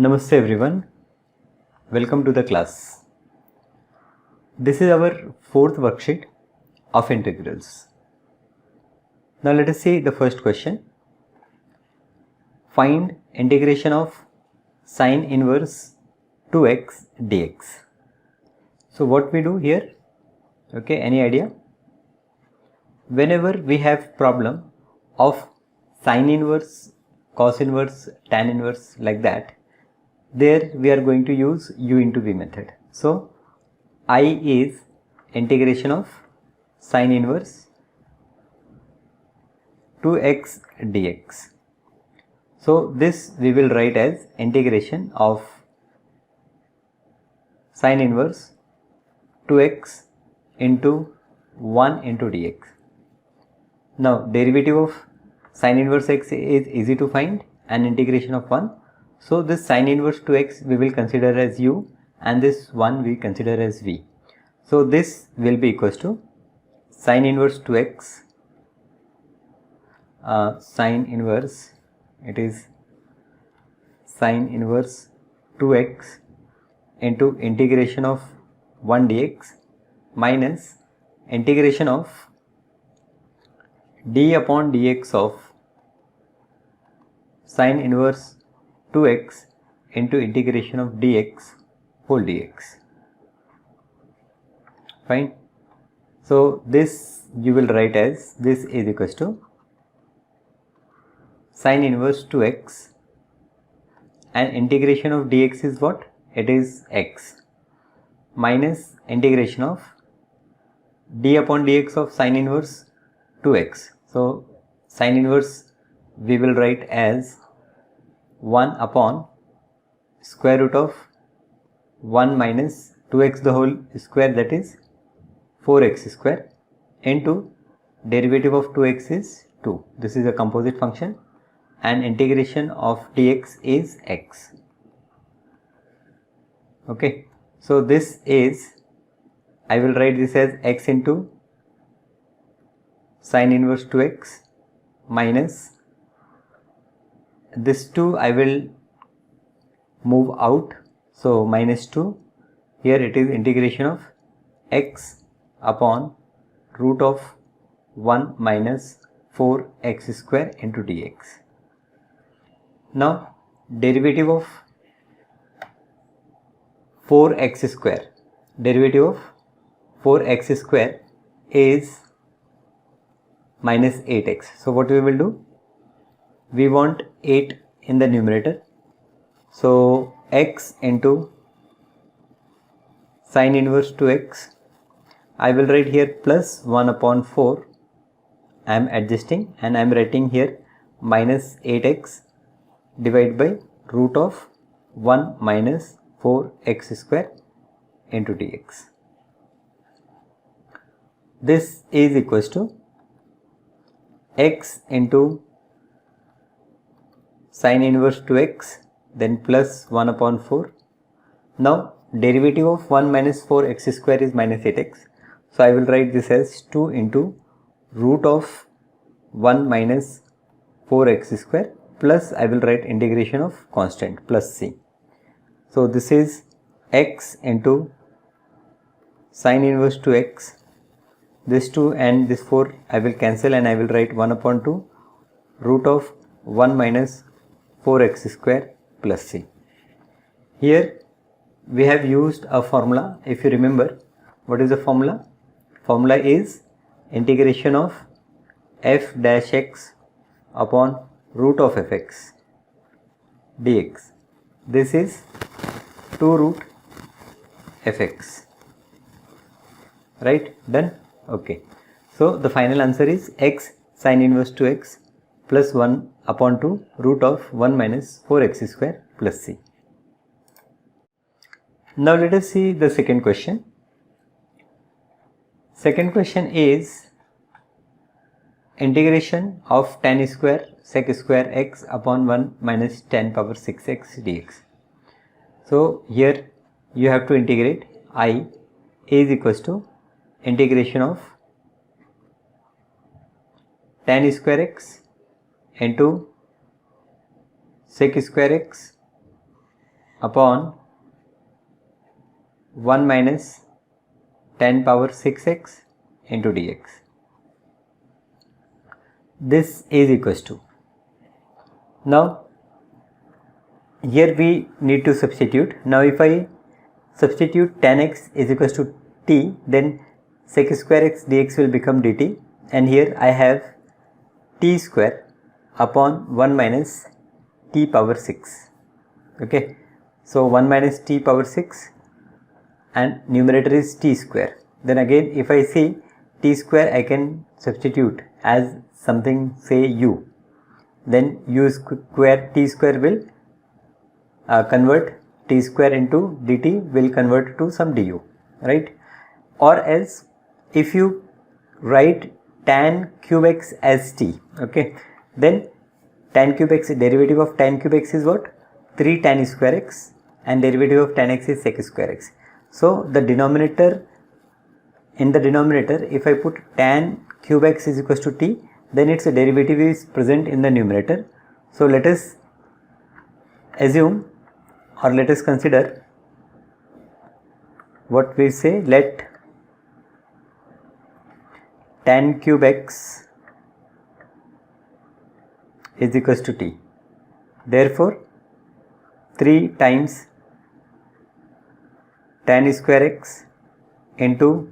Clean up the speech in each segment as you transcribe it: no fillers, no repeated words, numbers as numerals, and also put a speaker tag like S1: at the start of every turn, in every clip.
S1: Namaste everyone, welcome to the class. This is our fourth worksheet of integrals. Now let us see the first question. Find integration of sine inverse 2x dx. So what we do here, okay, any idea? Whenever we have problem of sine inverse, cos inverse, tan inverse like that, there we are going to use u into v method. So I is integration of sine inverse 2x dx. So this we will write as integration of sine inverse 2x into 1 into dx. Now derivative of sine inverse x is easy to find and integration of 1. So this sine inverse 2x we will consider as u and this 1 we consider as v. So this will be equals to sine inverse 2x, sine inverse, it is sine inverse 2x into integration of 1 dx minus integration of d upon dx of sine inverse 2x into integration of dx whole dx. Fine. So this you will write as this is equals to sine inverse 2x and integration of dx is what? It is x minus integration of d upon dx of sine inverse 2x. So sine inverse we will write as 1 upon square root of 1 minus 2x the whole square, that is 4x square, into derivative of 2x is 2. This is a composite function and integration of dx is x. Okay, so this is, I will write this as x into sine inverse 2x minus this 2 I will move out, so minus 2, here it is integration of x upon root of 1 minus 4x square into dx. Now derivative of 4x square, derivative of 4x square is minus 8x. So what we will do? We want 8 in the numerator. So x into sine inverse 2x, I will write here plus 1 upon 4. I am adjusting and I am writing here minus 8x divided by root of 1 minus 4x square into dx. This is equals to x into sine inverse 2x then plus 1 upon 4. Now derivative of 1 minus 4x square is minus 8x. So I will write this as 2 into root of 1 minus 4x square plus I will write integration of constant plus c. So this is x into sine inverse 2x, this 2 and this 4 I will cancel and I will write 1 upon 2 root of 1 minus 4x square plus c. Here we have used a formula. If you remember, what is the formula? Formula is integration of f dash x upon root of fx dx. This is 2 root fx. Right? Done? Okay. So the final answer is x sine inverse 2x plus 1 upon 2 root of 1 minus 4x square plus c. Now let us see the second question. Second question is integration of tan square sec square x upon 1 minus tan power 6x dx. So here you have to integrate. I is equals to integration of tan square x into sec square x upon 1 minus 10 power 6x into dx. This is equals to, now here we need to substitute. Now if I substitute tan x is equals to t, then sec square x dx will become dt, and here I have t square upon 1 minus t power 6. Okay, so 1 minus t power 6 and numerator is t square. Then again if I see t square, I can substitute as something, say u, then u square t square will convert t square into dt, will convert to some du, right? Or else if you write tan cube x as t, okay, then tan cube x, derivative of tan cube x is what? 3 tan square x, and derivative of tan x is sec square x. So the denominator, in the denominator if I put tan cube x is equals to t, then its derivative is present in the numerator. So let us assume, or let us consider what we say, let tan cube x is equals to t. Therefore 3 times tan square x into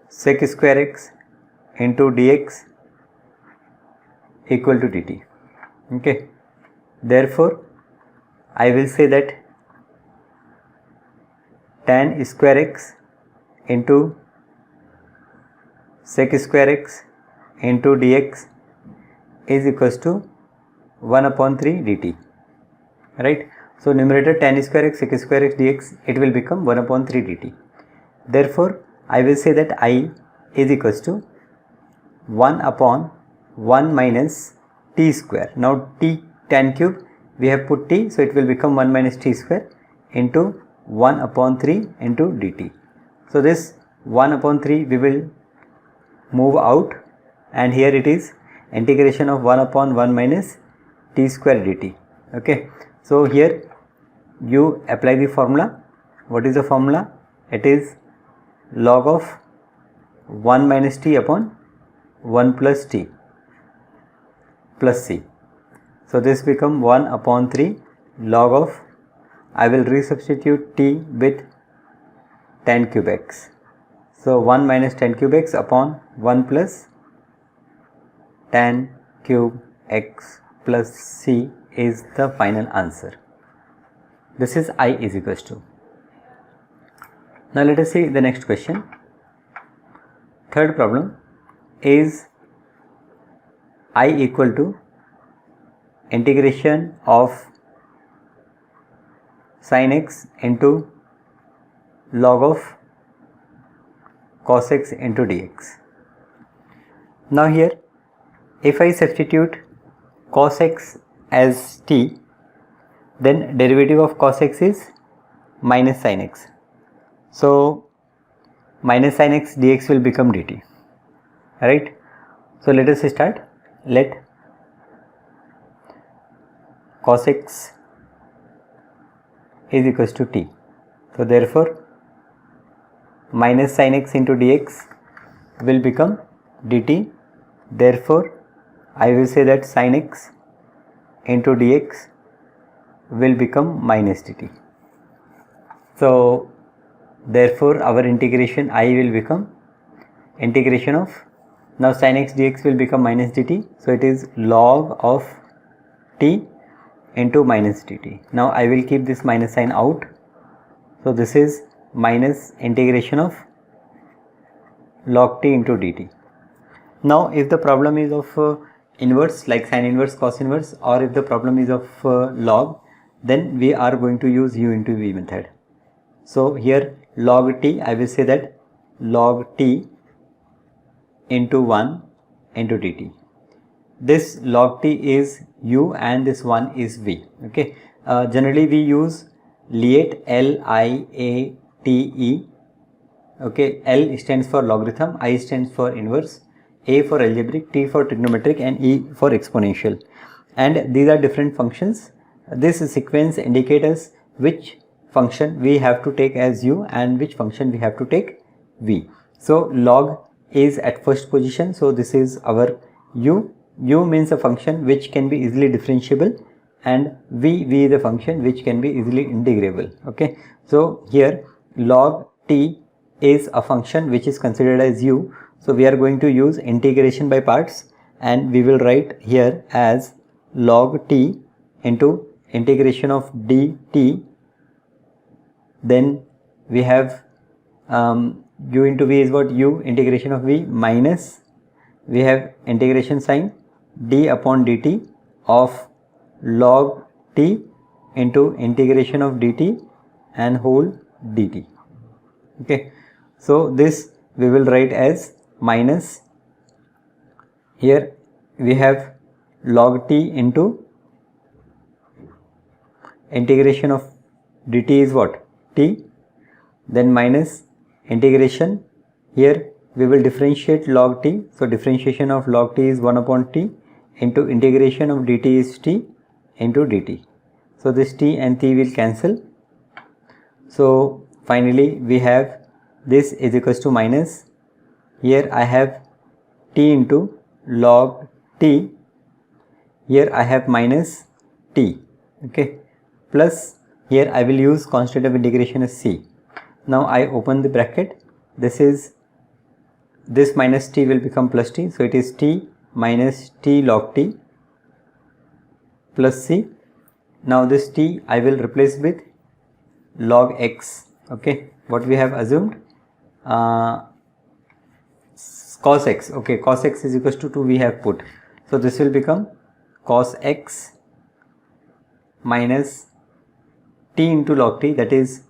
S1: sec square x into dx equal to dt. Okay, therefore I will say that tan square x into sec square x into dx is equals to 1 upon 3 dt, right? So numerator tan square x sec square x dx, it will become 1 upon 3 dt. Therefore I will say that I is equals to 1 upon 1 minus t square. Now t tan cube we have put t, so it will become 1 minus t square into 1 upon 3 into dt. So this 1 upon 3 we will move out, and here it is integration of 1 upon 1 minus t square dt. Okay, so here you apply the formula. What is the formula? It is log of 1 minus t upon 1 plus t plus c. So this become 1 upon 3 log of, I will resubstitute t with tan cube x. So 1 minus tan cube x upon 1 plus tan cube x plus c is the final answer. This is I is equals to. Now let us see the next question. Third problem is I equal to integration of sin x into log of cos x into dx. Now here if I substitute cos x as t, then derivative of cos x is minus sin x. So minus sin x dx will become dt, right? So let us start. Let cos x is equals to t. So therefore minus sin x into dx will become dt. Therefore I will say that sin x into dx will become minus dt. So therefore our integration I will become integration of, now sin x dx will become minus dt. So it is log of t into minus dt. Now I will keep this minus sign out. So this is minus integration of log t into dt. Now if the problem is of inverse, like sin inverse, cos inverse, or if the problem is of log, then we are going to use u into v method. So here log t, I will say that log t into 1 into dt. This log t is u and this 1 is v. Okay, generally we use liate, L-I-A-T-E. Okay, L stands for logarithm, I stands for inverse, A for algebraic, T for trigonometric, and E for exponential. And these are different functions this sequence indicates us which function we have to take as u and which function we have to take v. So log is at first position, so this is our u. U means a function which can be easily differentiable, and v is a function which can be easily integrable. Okay, so here log t is a function which is considered as u, so we are going to use integration by parts, and we will write here as log t into integration of dt. Then we have u into v is what? U integration of v minus we have integration sign d upon dt of log t into integration of dt and whole dt. Okay, so this we will write as minus, here we have log t into integration of dt is what? T, then minus integration, here we will differentiate log t, so differentiation of log t is 1 upon t into integration of dt is t into dt. So this t and t will cancel. So finally we have this is equals to minus, here I have t into log t, here I have minus t, okay, plus here I will use constant of integration as c. Now I open the bracket, this minus t will become plus t, so it is t minus t log t plus c. Now this t I will replace with log x. Okay, what we have assumed, cos x. Okay, cos x is equals to 2 we have put, so this will become cos x minus t into log t, that is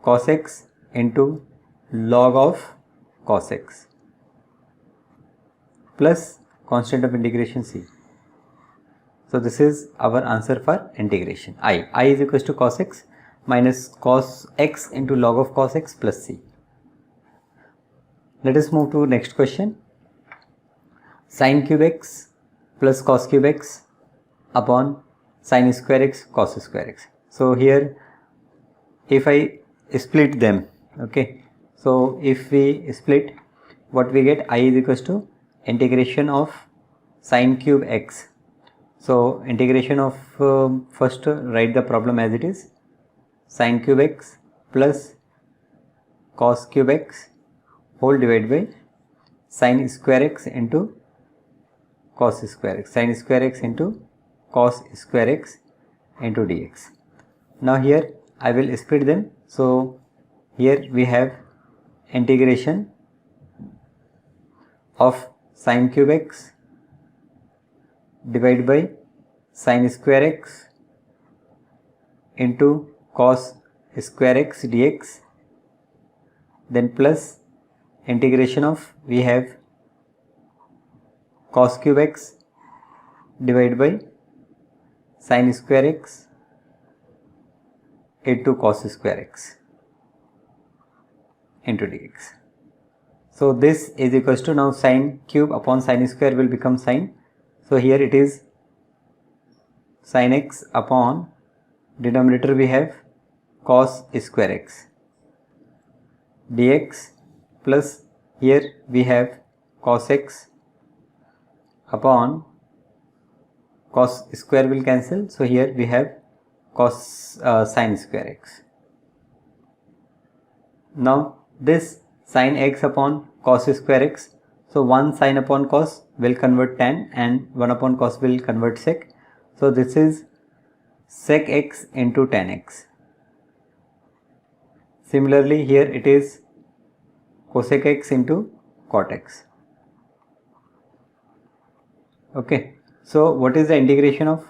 S1: cos x into log of cos x plus constant of integration c. So this is our answer for integration. I is equals to cos x minus cos x into log of cos x plus c. Let us move to next question. Sin cube x plus cos cube x upon sin square x cos square x. So here if I split them, okay, so if we split, what we get? I is equals to integration of sin cube x. So integration of first write the problem as it is, sin cube x plus cos cube x whole divided by sin square x into cos square x, sin square x into cos square x into dx. Now here I will split them, so here we have integration of sin cube x divided by sin square x into cos square x dx, then plus integration of we have cos cube x divided by sin square x into cos square x into dx. So this is equals to, now sin cube upon sin square will become sin, so here it is sin x upon denominator we have cos square x dx plus here we have cos x upon cos square will cancel, so here we have cos sin square x. Now this sin x upon cos square x, so 1 sin upon cos will convert tan and 1 upon cos will convert sec, so this is sec x into tan x. Similarly here it is cosec x into cot x. Okay, so what is the integration of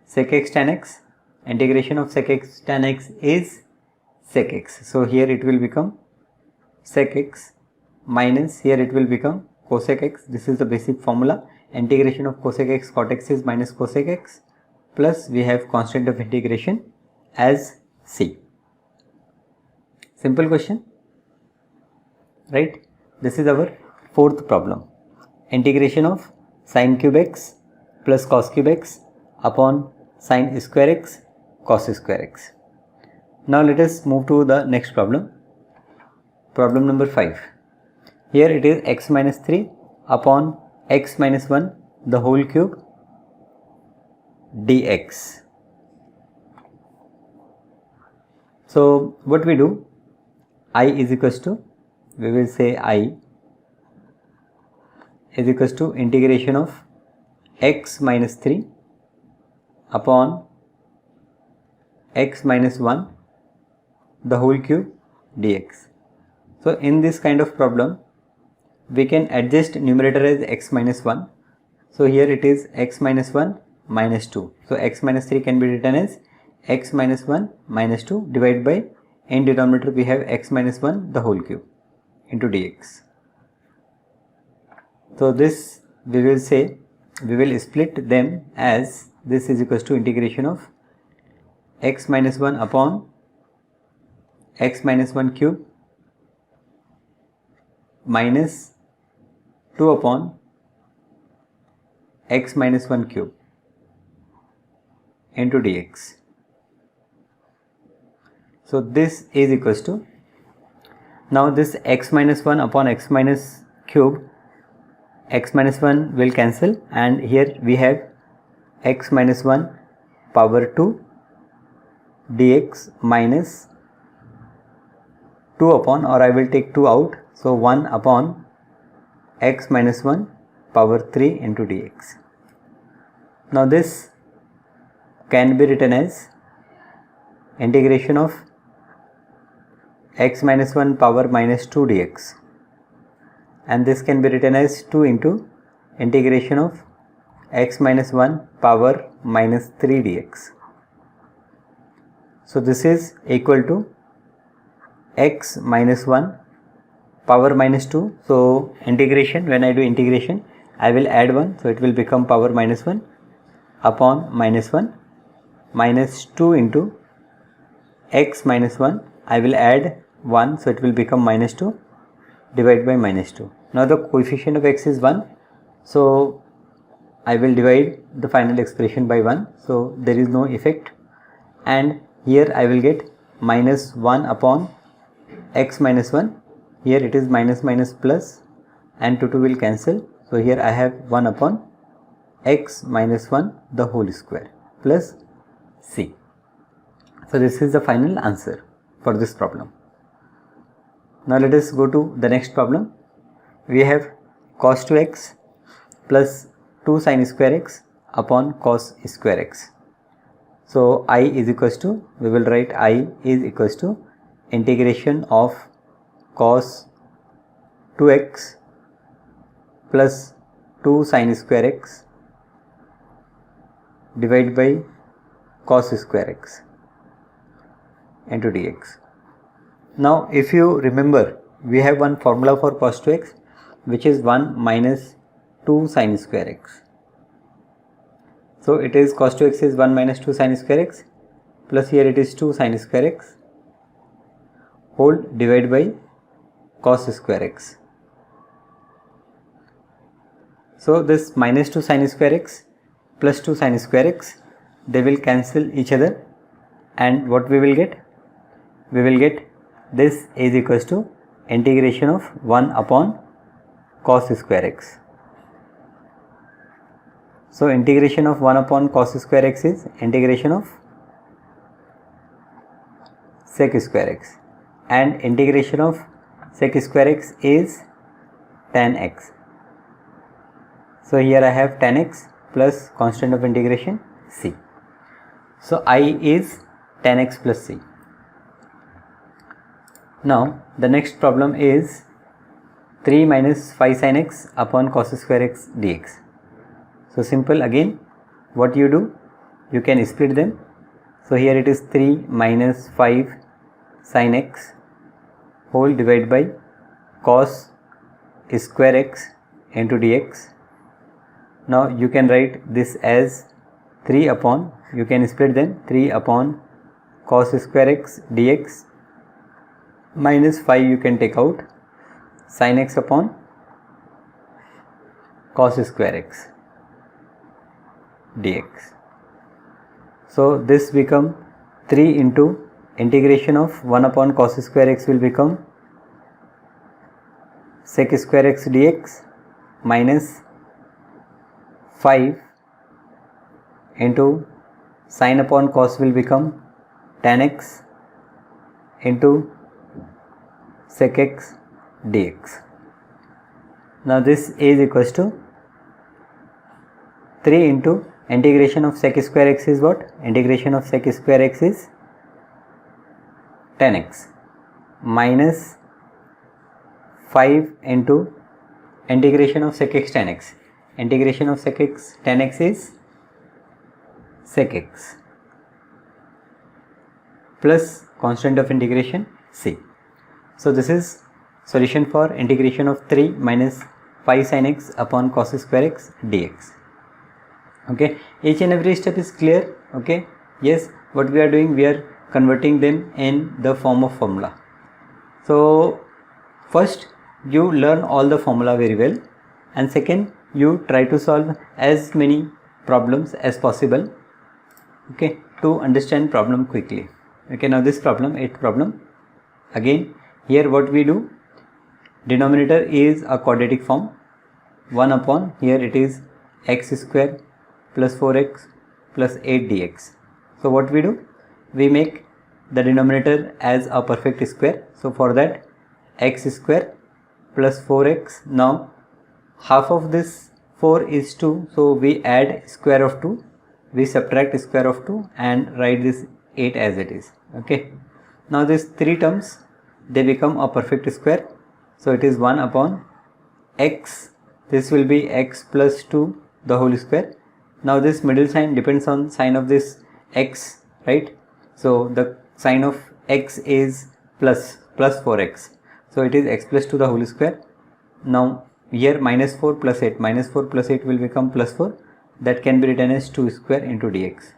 S1: sec x tan x? Integration of sec x tan x is sec x, so here it will become sec x minus here it will become cosec x. This is the basic formula. Integration of cosec x cot x is minus cosec x plus we have constant of integration as c. Simple question, right? This is our fourth problem. Integration of sin cube x plus cos cube x upon sin square x cos square x. Now let us move to the next problem. Problem number 5. Here it is x minus 3 upon x minus 1 the whole cube dx. So what we do, I is equals to, we will say I is equals to integration of x minus 3 upon x minus 1 the whole cube dx. So in this kind of problem we can adjust numerator as x minus 1. So here it is x minus 1 minus 2. So x minus 3 can be written as x minus 1 minus 2 divided by, in denominator we have x minus 1 the whole cube into dx. So this we will say, we will split them as this is equals to integration of x minus 1 upon x minus 1 cube minus 2 upon x minus 1 cube into dx. So this is equals to, now this x minus 1 upon x minus cube, x minus 1 will cancel and here we have x minus 1 power 2 dx minus 2 upon, or I will take 2 out, so 1 upon x minus 1 power 3 into dx. Now this can be written as integration of x minus 1 power minus 2 dx, and this can be written as 2 into integration of x minus 1 power minus 3 dx. So this is equal to x minus 1 power minus 2. So integration, when I do integration I will add 1, so it will become power minus 1 upon minus 1 minus 2 into x minus 1, I will add 1, so it will become minus 2 divided by minus 2. Now the coefficient of x is 1, so I will divide the final expression by 1, so there is no effect, and here I will get minus 1 upon x minus 1, here it is minus minus plus and 2 will cancel, so here I have 1 upon x minus 1 the whole square plus c. So this is the final answer for this problem. Now let us go to the next problem. We have cos 2x plus 2 sin square x upon cos square x. So I is equals to, we will write I is equals to integration of cos 2x plus 2 sin square x divided by cos square x into dx. Now if you remember, we have one formula for cos 2x which is 1 minus 2 sin square x. So it is cos 2x is 1 minus 2 sin square x plus here it is 2 sin square x whole divided by cos square x. So this minus 2 sin square x plus 2 sin square x, they will cancel each other, and what we will get? We will get this is equals to integration of 1 upon cos square x. So integration of 1 upon cos square x is integration of sec square x, and integration of sec square x is tan x. So here I have tan x plus constant of integration c. So I is tan x plus c. Now the next problem is 3 minus 5 sin x upon cos square x dx. So simple again, what you do, you can split them. So here it is 3 minus 5 sin x whole divided by cos square x into dx. Now you can write this as 3 upon, you can split them, 3 upon cos square x dx minus 5 you can take out, sin x upon cos square x dx. So this become 3 into integration of 1 upon cos square x will become sec square x dx minus 5 into sin upon cos will become tan x into sec x dx. Now this is equals to 3 into integration of sec square x is what? Integration of sec square x is tan x minus 5 into integration of sec x tan x. Integration of sec x tan x is sec x plus constant of integration c. So this is solution for integration of 3 minus 5 sin x upon cos square x dx. Okay, each and every step is clear. Okay, yes, what we are doing, we are converting them in the form of formula. So first you learn all the formula very well, and second you try to solve as many problems as possible, okay, to understand problem quickly. Okay, now this problem, 8th problem, again here what we do, denominator is a quadratic form, 1 upon, here it is x square plus 4x plus 8 dx. So what we do, we make the denominator as a perfect square. So for that, x square plus 4x, now half of this 4 is 2, so we add square of 2, we subtract square of 2 and write this 8 as it is. Okay, now these 3 terms, they become a perfect square. So it is 1 upon x, this will be x plus 2 the whole square. Now this middle sign depends on sign of this x, right? So the sign of x is plus 4x, so it is x plus 2 the whole square. Now here minus 4 plus 8, minus 4 plus 8 will become plus 4, that can be written as 2 square into dx.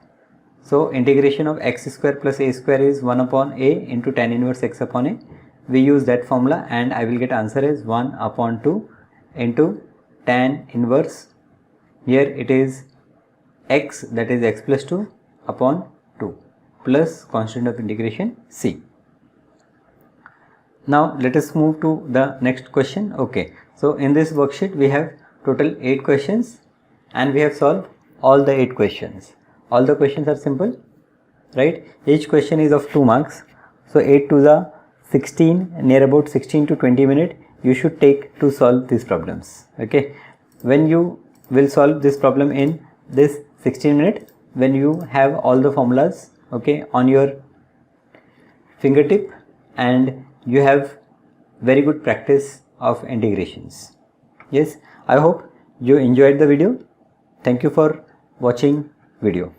S1: So integration of x square plus a square is 1 upon a into tan inverse x upon a. We use that formula and I will get answer as 1 upon 2 into tan inverse, here it is x, that is x plus 2 upon 2 plus constant of integration c. Now let us move to the next question. Okay, so in this worksheet we have total 8 questions and we have solved all the 8 questions. All the questions are simple, right? Each question is of 2 marks. So 8 to the 16, near about 16 to 20 minutes you should take to solve these problems. Okay, when you will solve this problem in this 16 minutes, when you have all the formulas, okay, on your fingertip and you have very good practice of integrations. Yes, I hope you enjoyed the video. Thank you for watching video.